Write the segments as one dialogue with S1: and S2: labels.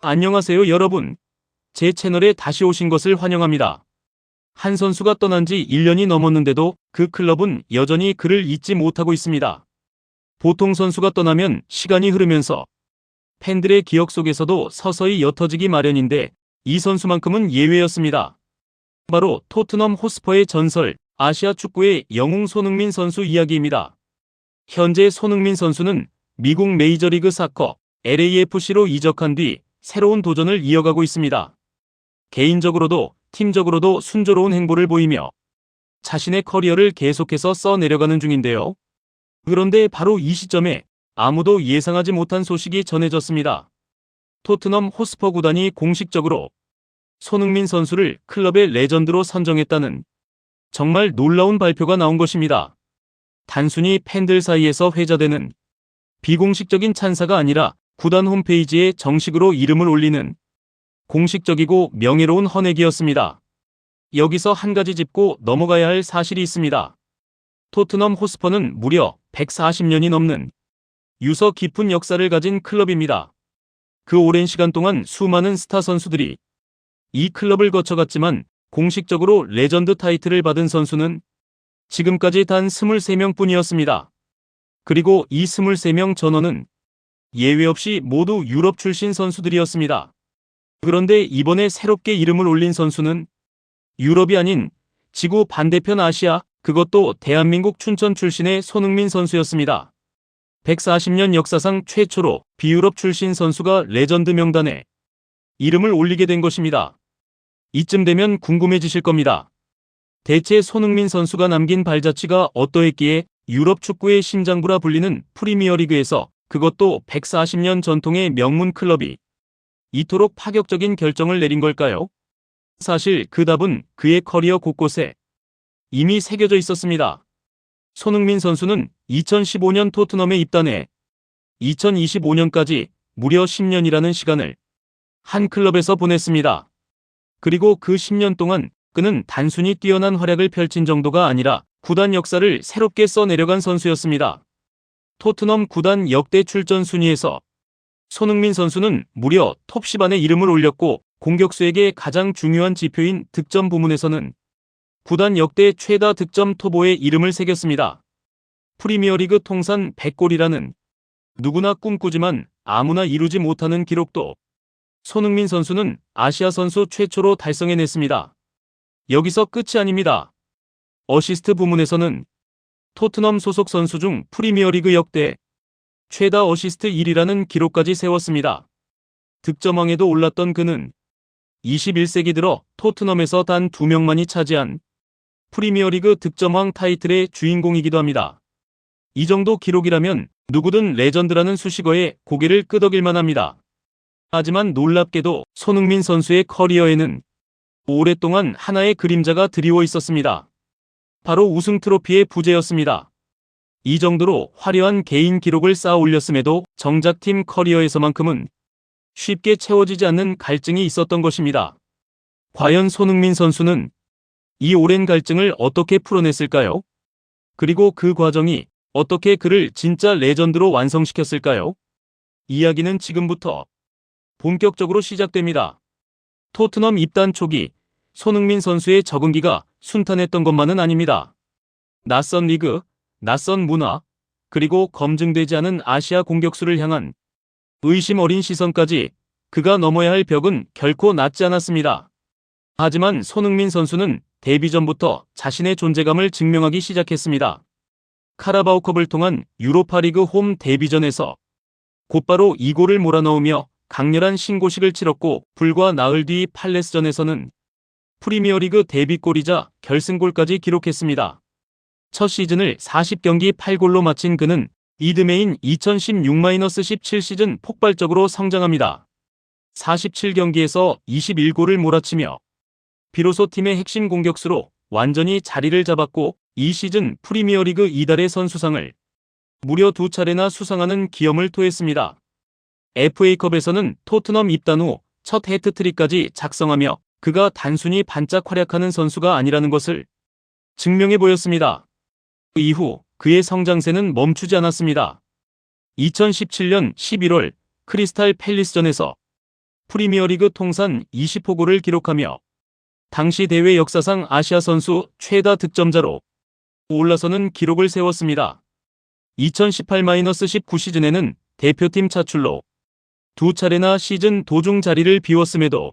S1: 안녕하세요 여러분. 제 채널에 다시 오신 것을 환영합니다. 한 선수가 떠난 지 1년이 넘었는데도 그 클럽은 여전히 그를 잊지 못하고 있습니다. 보통 선수가 떠나면 시간이 흐르면서 팬들의 기억 속에서도 서서히 옅어지기 마련인데 이 선수만큼은 예외였습니다. 바로 토트넘 호스퍼의 전설, 아시아 축구의 영웅 손흥민 선수 이야기입니다. 현재 손흥민 선수는 미국 메이저리그 사커 LAFC로 이적한 뒤 새로운 도전을 이어가고 있습니다. 개인적으로도 팀적으로도 순조로운 행보를 보이며 자신의 커리어를 계속해서 써내려가는 중인데요. 그런데 바로 이 시점에 아무도 예상하지 못한 소식이 전해졌습니다. 토트넘 호스퍼 구단이 공식적으로 손흥민 선수를 클럽의 레전드로 선정했다는 정말 놀라운 발표가 나온 것입니다. 단순히 팬들 사이에서 회자되는 비공식적인 찬사가 아니라 구단 홈페이지에 정식으로 이름을 올리는 공식적이고 명예로운 헌액이었습니다. 여기서 한 가지 짚고 넘어가야 할 사실이 있습니다. 토트넘 호스퍼는 무려 140년이 넘는 유서 깊은 역사를 가진 클럽입니다. 그 오랜 시간 동안 수많은 스타 선수들이 이 클럽을 거쳐갔지만 공식적으로 레전드 타이틀을 받은 선수는 지금까지 단 23명 뿐이었습니다. 그리고 이 23명 전원은 예외 없이 모두 유럽 출신 선수들이었습니다. 그런데 이번에 새롭게 이름을 올린 선수는 유럽이 아닌 지구 반대편 아시아, 그것도 대한민국 춘천 출신의 손흥민 선수였습니다. 140년 역사상 최초로 비유럽 출신 선수가 레전드 명단에 이름을 올리게 된 것입니다. 이쯤 되면 궁금해지실 겁니다. 대체 손흥민 선수가 남긴 발자취가 어떠했기에 유럽 축구의 심장부라 불리는 프리미어리그에서, 그것도 140년 전통의 명문 클럽이 이토록 파격적인 결정을 내린 걸까요? 사실 그 답은 그의 커리어 곳곳에 이미 새겨져 있었습니다. 손흥민 선수는 2015년 토트넘에 입단해 2025년까지 무려 10년이라는 시간을 한 클럽에서 보냈습니다. 그리고 그 10년 동안 그는 단순히 뛰어난 활약을 펼친 정도가 아니라 구단 역사를 새롭게 써내려간 선수였습니다. 토트넘 구단 역대 출전 순위에서 손흥민 선수는 무려 톱 10안에 이름을 올렸고, 공격수에게 가장 중요한 지표인 득점 부문에서는 구단 역대 최다 득점 톱5에 이름을 새겼습니다. 프리미어리그 통산 100골이라는 누구나 꿈꾸지만 아무나 이루지 못하는 기록도 손흥민 선수는 아시아 선수 최초로 달성해냈습니다. 여기서 끝이 아닙니다. 어시스트 부문에서는 토트넘 소속 선수 중 프리미어리그 역대 최다 어시스트 1위라는 기록까지 세웠습니다. 득점왕에도 올랐던 그는 21세기 들어 토트넘에서 단 2명만이 차지한 프리미어리그 득점왕 타이틀의 주인공이기도 합니다. 이 정도 기록이라면 누구든 레전드라는 수식어에 고개를 끄덕일 만합니다. 하지만 놀랍게도 손흥민 선수의 커리어에는 오랫동안 하나의 그림자가 드리워 있었습니다. 바로 우승 트로피의 부재였습니다. 이 정도로 화려한 개인 기록을 쌓아 올렸음에도 정작 팀 커리어에서만큼은 쉽게 채워지지 않는 갈증이 있었던 것입니다. 과연 손흥민 선수는 이 오랜 갈증을 어떻게 풀어냈을까요? 그리고 그 과정이 어떻게 그를 진짜 레전드로 완성시켰을까요? 이야기는 지금부터 본격적으로 시작됩니다. 토트넘 입단 초기, 손흥민 선수의 적응기가 순탄했던 것만은 아닙니다. 낯선 리그, 낯선 문화, 그리고 검증되지 않은 아시아 공격수를 향한 의심 어린 시선까지 그가 넘어야 할 벽은 결코 낮지 않았습니다. 하지만 손흥민 선수는 데뷔 전부터 자신의 존재감을 증명하기 시작했습니다. 카라바오컵을 통한 유로파리그 홈 데뷔전에서 곧바로 2골을 몰아넣으며 강렬한 신고식을 치렀고, 불과 나흘 뒤 팔레스전에서는 프리미어리그 데뷔골이자 결승골까지 기록했습니다. 첫 시즌을 40경기 8골로 마친 그는 이듬해인 2016-17 시즌 폭발적으로 성장합니다. 47경기에서 21골을 몰아치며 비로소 팀의 핵심 공격수로 완전히 자리를 잡았고, 이 시즌 프리미어리그 이달의 선수상을 무려 2차례나 수상하는 기염을 토했습니다. FA컵에서는 토트넘 입단 후 첫 해트트릭까지 작성하며 그가 단순히 반짝 활약하는 선수가 아니라는 것을 증명해 보였습니다. 그 이후 그의 성장세는 멈추지 않았습니다. 2017년 11월 크리스탈 팰리스전에서 프리미어리그 통산 20호 골을 기록하며 당시 대회 역사상 아시아 선수 최다 득점자로 올라서는 기록을 세웠습니다. 2018-19 시즌에는 대표팀 차출로 두 차례나 시즌 도중 자리를 비웠음에도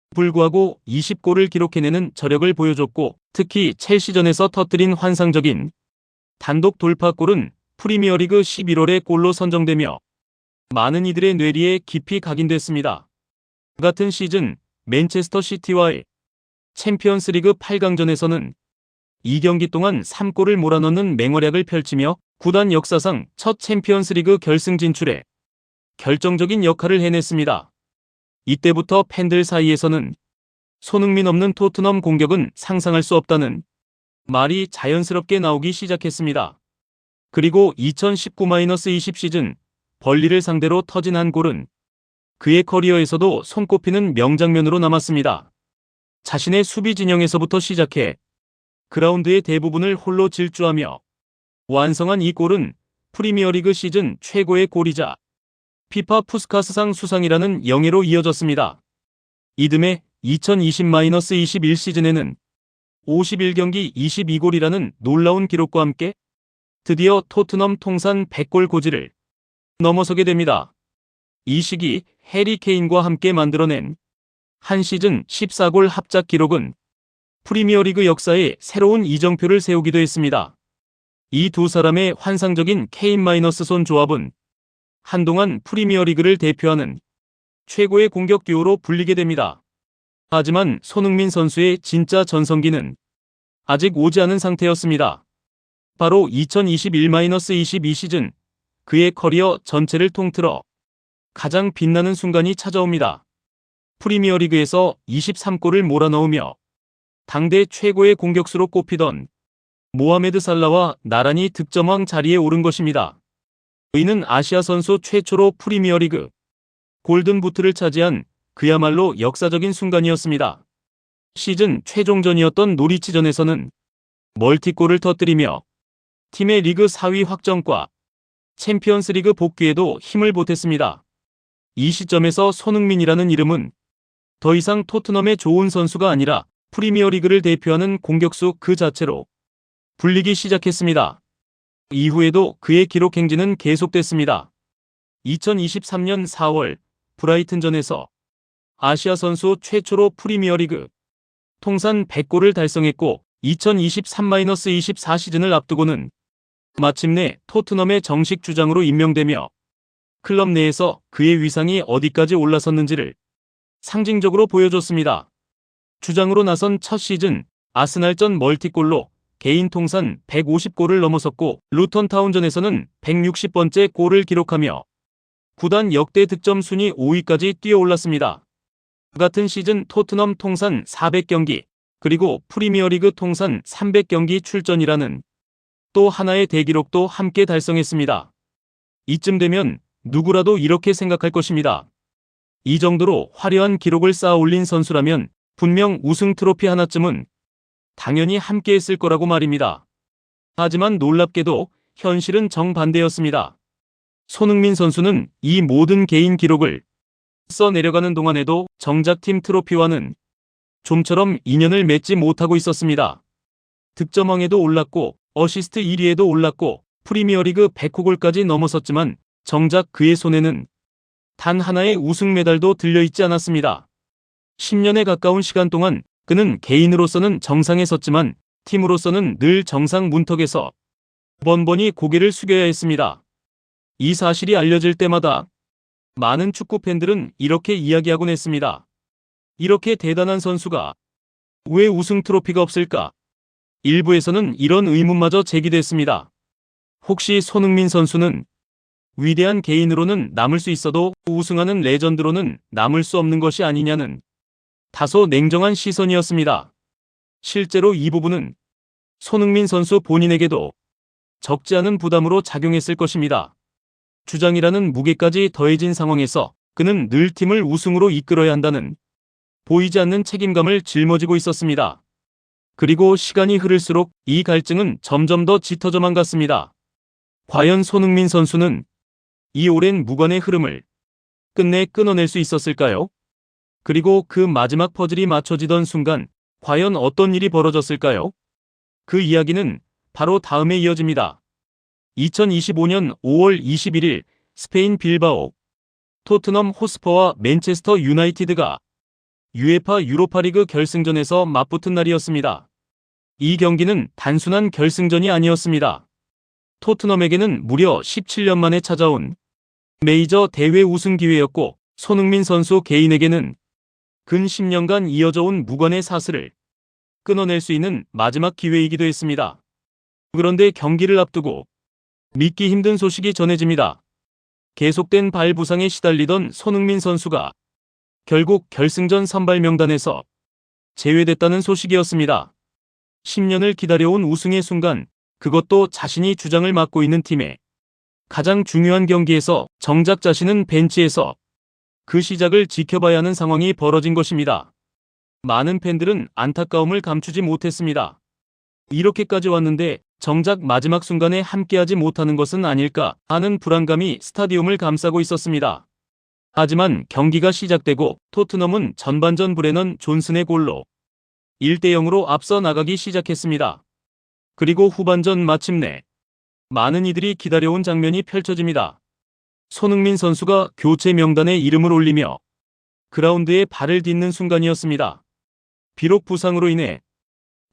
S1: 불구하고 20골을 기록해내는 저력을 보여줬고, 특히 첼시전에서 터뜨린 환상적인 단독 돌파골은 프리미어리그 11월의 골로 선정되며 많은 이들의 뇌리에 깊이 각인됐습니다. 같은 시즌 맨체스터 시티와의 챔피언스리그 8강전에서는 2경기 동안 3골을 몰아넣는 맹활약을 펼치며 구단 역사상 첫 챔피언스리그 결승 진출에 결정적인 역할을 해냈습니다. 이때부터 팬들 사이에서는 손흥민 없는 토트넘 공격은 상상할 수 없다는 말이 자연스럽게 나오기 시작했습니다. 그리고 2019-20 시즌 벌리를 상대로 터진 한 골은 그의 커리어에서도 손꼽히는 명장면으로 남았습니다. 자신의 수비 진영에서부터 시작해 그라운드의 대부분을 홀로 질주하며 완성한 이 골은 프리미어리그 시즌 최고의 골이자 피파 푸스카스상 수상이라는 영예로 이어졌습니다. 이듬해 2020-21 시즌에는 51경기 22골이라는 놀라운 기록과 함께 드디어 토트넘 통산 100골 고지를 넘어서게 됩니다. 이 시기 해리 케인과 함께 만들어낸 한 시즌 14골 합작 기록은 프리미어리그 역사에 새로운 이정표를 세우기도 했습니다. 이 두 사람의 환상적인 케인-손 조합은 한동안 프리미어리그를 대표하는 최고의 공격 듀오로 불리게 됩니다. 하지만 손흥민 선수의 진짜 전성기는 아직 오지 않은 상태였습니다. 바로 2021-22 시즌 그의 커리어 전체를 통틀어 가장 빛나는 순간이 찾아옵니다. 프리미어리그에서 23골을 몰아넣으며 당대 최고의 공격수로 꼽히던 모하메드 살라와 나란히 득점왕 자리에 오른 것입니다. 이는 아시아 선수 최초로 프리미어리그 골든부트를 차지한 그야말로 역사적인 순간이었습니다. 시즌 최종전이었던 노리치전에서는 멀티골을 터뜨리며 팀의 리그 4위 확정과 챔피언스리그 복귀에도 힘을 보탰습니다. 이 시점에서 손흥민이라는 이름은 더 이상 토트넘의 좋은 선수가 아니라 프리미어리그를 대표하는 공격수 그 자체로 불리기 시작했습니다. 이후에도 그의 기록 행진은 계속됐습니다. 2023년 4월 브라이튼전에서 아시아 선수 최초로 프리미어리그 통산 100골을 달성했고 2023-24 시즌을 앞두고는 마침내 토트넘의 정식 주장으로 임명되며 클럽 내에서 그의 위상이 어디까지 올라섰는지를 상징적으로 보여줬습니다. 주장으로 나선 첫 시즌 아스날전 멀티골로 개인 통산 150골을 넘어섰고 루턴타운전에서는 160번째 골을 기록하며 구단 역대 득점 순위 5위까지 뛰어올랐습니다. 같은 시즌 토트넘 통산 400경기 그리고 프리미어리그 통산 300경기 출전이라는 또 하나의 대기록도 함께 달성했습니다. 이쯤 되면 누구라도 이렇게 생각할 것입니다. 이 정도로 화려한 기록을 쌓아 올린 선수라면 분명 우승 트로피 하나쯤은 당연히 함께 했을 거라고 말입니다. 하지만 놀랍게도 현실은 정반대였습니다. 손흥민 선수는 이 모든 개인 기록을 써내려가는 동안에도 정작 팀 트로피와는 좀처럼 인연을 맺지 못하고 있었습니다. 득점왕에도 올랐고 어시스트 1위에도 올랐고 프리미어리그 100호골까지 넘어섰지만 정작 그의 손에는 단 하나의 우승 메달도 들려있지 않았습니다. 10년에 가까운 시간 동안 그는 개인으로서는 정상에 섰지만 팀으로서는 늘 정상 문턱에서 번번이 고개를 숙여야 했습니다. 이 사실이 알려질 때마다 많은 축구 팬들은 이렇게 이야기하곤 했습니다. 이렇게 대단한 선수가 왜 우승 트로피가 없을까? 일부에서는 이런 의문마저 제기됐습니다. 혹시 손흥민 선수는 위대한 개인으로는 남을 수 있어도 우승하는 레전드로는 남을 수 없는 것이 아니냐는 다소 냉정한 시선이었습니다. 실제로 이 부분은 손흥민 선수 본인에게도 적지 않은 부담으로 작용했을 것입니다. 주장이라는 무게까지 더해진 상황에서 그는 늘 팀을 우승으로 이끌어야 한다는 보이지 않는 책임감을 짊어지고 있었습니다. 그리고 시간이 흐를수록 이 갈증은 점점 더 짙어져만 갔습니다. 과연 손흥민 선수는 이 오랜 무관의 흐름을 끝내 끊어낼 수 있었을까요? 그리고 그 마지막 퍼즐이 맞춰지던 순간 과연 어떤 일이 벌어졌을까요? 그 이야기는 바로 다음에 이어집니다. 2025년 5월 21일 스페인 빌바오 토트넘 호스퍼와 맨체스터 유나이티드가 UEFA 유로파리그 결승전에서 맞붙은 날이었습니다. 이 경기는 단순한 결승전이 아니었습니다. 토트넘에게는 무려 17년 만에 찾아온 메이저 대회 우승 기회였고 손흥민 선수 개인에게는 근 10년간 이어져온 무관의 사슬을 끊어낼 수 있는 마지막 기회이기도 했습니다. 그런데 경기를 앞두고 믿기 힘든 소식이 전해집니다. 계속된 발 부상에 시달리던 손흥민 선수가 결국 결승전 선발 명단에서 제외됐다는 소식이었습니다. 10년을 기다려온 우승의 순간, 그것도 자신이 주장을 맡고 있는 팀의 가장 중요한 경기에서 정작 자신은 벤치에서 그 시작을 지켜봐야 하는 상황이 벌어진 것입니다. 많은 팬들은 안타까움을 감추지 못했습니다. 이렇게까지 왔는데 정작 마지막 순간에 함께하지 못하는 것은 아닐까 하는 불안감이 스타디움을 감싸고 있었습니다. 하지만 경기가 시작되고 토트넘은 전반전 브레넌 존슨의 골로 1대0으로 앞서 나가기 시작했습니다. 그리고 후반전 마침내 많은 이들이 기다려온 장면이 펼쳐집니다. 손흥민 선수가 교체 명단에 이름을 올리며 그라운드에 발을 딛는 순간이었습니다. 비록 부상으로 인해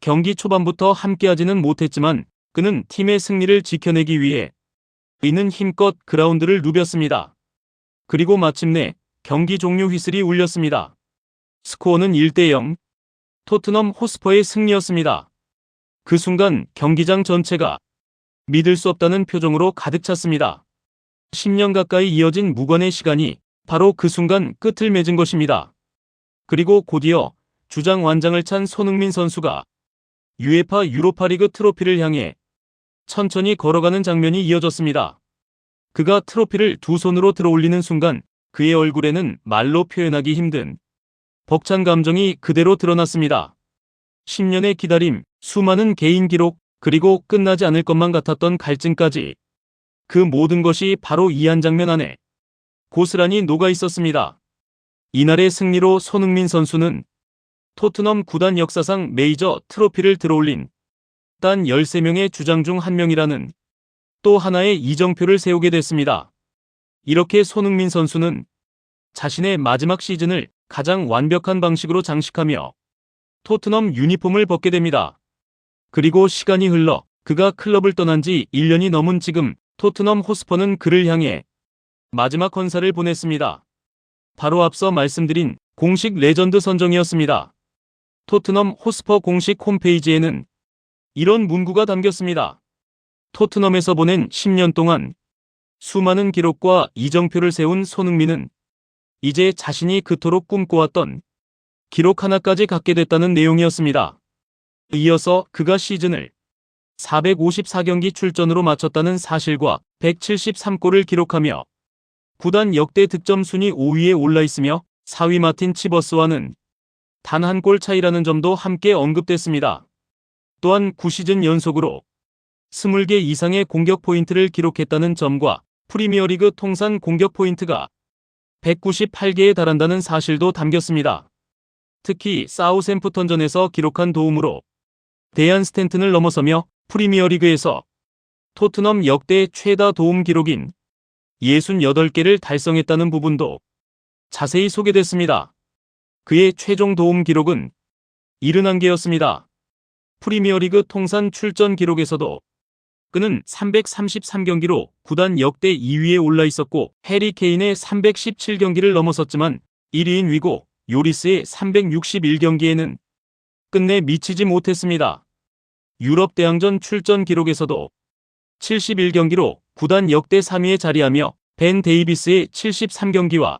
S1: 경기 초반부터 함께하지는 못했지만 그는 팀의 승리를 지켜내기 위해 이는 힘껏 그라운드를 누볐습니다. 그리고 마침내 경기 종료 휘슬이 울렸습니다. 스코어는 1대0, 토트넘 호스퍼의 승리였습니다. 그 순간 경기장 전체가 믿을 수 없다는 표정으로 가득 찼습니다. 10년 가까이 이어진 무관의 시간이 바로 그 순간 끝을 맺은 것입니다. 그리고 곧이어 주장 완장을 찬 손흥민 선수가 UEFA 유로파리그 트로피를 향해 천천히 걸어가는 장면이 이어졌습니다. 그가 트로피를 두 손으로 들어올리는 순간 그의 얼굴에는 말로 표현하기 힘든 벅찬 감정이 그대로 드러났습니다. 10년의 기다림, 수많은 개인 기록, 그리고 끝나지 않을 것만 같았던 갈증까지 그 모든 것이 바로 이 한 장면 안에 고스란히 녹아 있었습니다. 이날의 승리로 손흥민 선수는 토트넘 구단 역사상 메이저 트로피를 들어올린 단 13명의 주장 중 한 명이라는 또 하나의 이정표를 세우게 됐습니다. 이렇게 손흥민 선수는 자신의 마지막 시즌을 가장 완벽한 방식으로 장식하며 토트넘 유니폼을 벗게 됩니다. 그리고 시간이 흘러 그가 클럽을 떠난 지 1년이 넘은 지금 토트넘 호스퍼는 그를 향해 마지막 헌사를 보냈습니다. 바로 앞서 말씀드린 공식 레전드 선정이었습니다. 토트넘 호스퍼 공식 홈페이지에는 이런 문구가 담겼습니다. 토트넘에서 보낸 10년 동안 수많은 기록과 이정표를 세운 손흥민은 이제 자신이 그토록 꿈꿔왔던 기록 하나까지 갖게 됐다는 내용이었습니다. 이어서 그가 시즌을 454경기 출전으로 마쳤다는 사실과 173골을 기록하며 구단 역대 득점 순위 5위에 올라 있으며 4위 마틴 치버스와는 단 한 골 차이라는 점도 함께 언급됐습니다. 또한 9시즌 연속으로 20개 이상의 공격 포인트를 기록했다는 점과 프리미어리그 통산 공격 포인트가 198개에 달한다는 사실도 담겼습니다. 특히 사우샘프턴전에서 기록한 도움으로 데안 스탠튼을 넘어서며 프리미어리그에서 토트넘 역대 최다 도움 기록인 68개를 달성했다는 부분도 자세히 소개됐습니다. 그의 최종 도움 기록은 71개였습니다. 프리미어리그 통산 출전 기록에서도 그는 333경기로 구단 역대 2위에 올라 있었고 해리 케인의 317경기를 넘어섰지만 1위인 위고 요리스의 361경기에는 끝내 미치지 못했습니다. 유럽 대항전 출전 기록에서도 71경기로 구단 역대 3위에 자리하며 벤 데이비스의 73경기와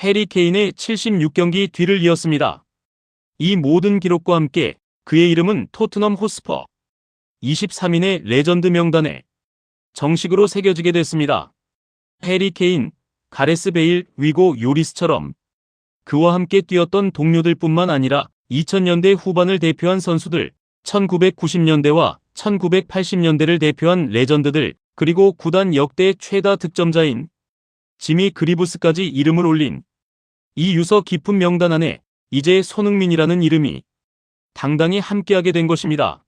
S1: 해리 케인의 76경기 뒤를 이었습니다. 이 모든 기록과 함께 그의 이름은 토트넘 호스퍼 23인의 레전드 명단에 정식으로 새겨지게 됐습니다. 해리 케인, 가레스 베일, 위고 요리스처럼 그와 함께 뛰었던 동료들뿐만 아니라 2000년대 후반을 대표한 선수들, 1990년대와 1980년대를 대표한 레전드들, 그리고 구단 역대 최다 득점자인 지미 그리브스까지 이름을 올린 이 유서 깊은 명단 안에 이제 손흥민이라는 이름이 당당히 함께하게 된 것입니다.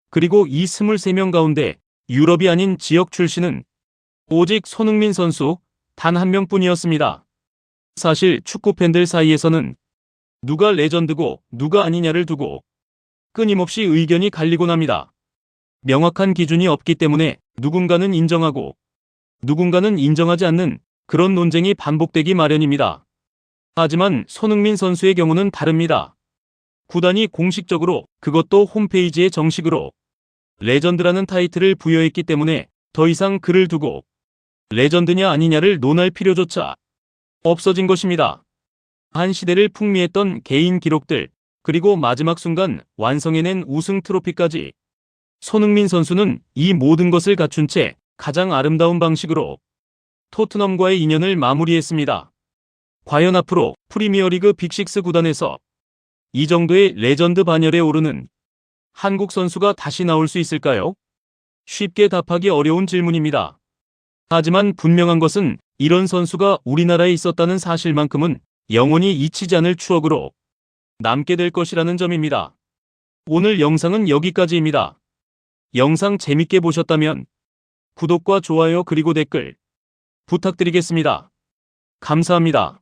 S1: 그리고 이 23명 가운데 유럽이 아닌 지역 출신은 오직 손흥민 선수 단 한 명뿐이었습니다. 사실 축구 팬들 사이에서는 누가 레전드고 누가 아니냐를 두고 끊임없이 의견이 갈리곤 합니다. 명확한 기준이 없기 때문에 누군가는 인정하고 누군가는 인정하지 않는 그런 논쟁이 반복되기 마련입니다. 하지만 손흥민 선수의 경우는 다릅니다. 구단이 공식적으로, 그것도 홈페이지에 정식으로 레전드라는 타이틀을 부여했기 때문에 더 이상 그를 두고 레전드냐 아니냐를 논할 필요조차 없어진 것입니다. 한 시대를 풍미했던 개인 기록들, 그리고 마지막 순간 완성해낸 우승 트로피까지 손흥민 선수는 이 모든 것을 갖춘 채 가장 아름다운 방식으로 토트넘과의 인연을 마무리했습니다. 과연 앞으로 프리미어리그 빅6 구단에서 이 정도의 레전드 반열에 오르는 한국 선수가 다시 나올 수 있을까요? 쉽게 답하기 어려운 질문입니다. 하지만 분명한 것은 이런 선수가 우리나라에 있었다는 사실만큼은 영원히 잊히지 않을 추억으로 남게 될 것이라는 점입니다. 오늘 영상은 여기까지입니다. 영상 재밌게 보셨다면 구독과 좋아요 그리고 댓글 부탁드리겠습니다. 감사합니다.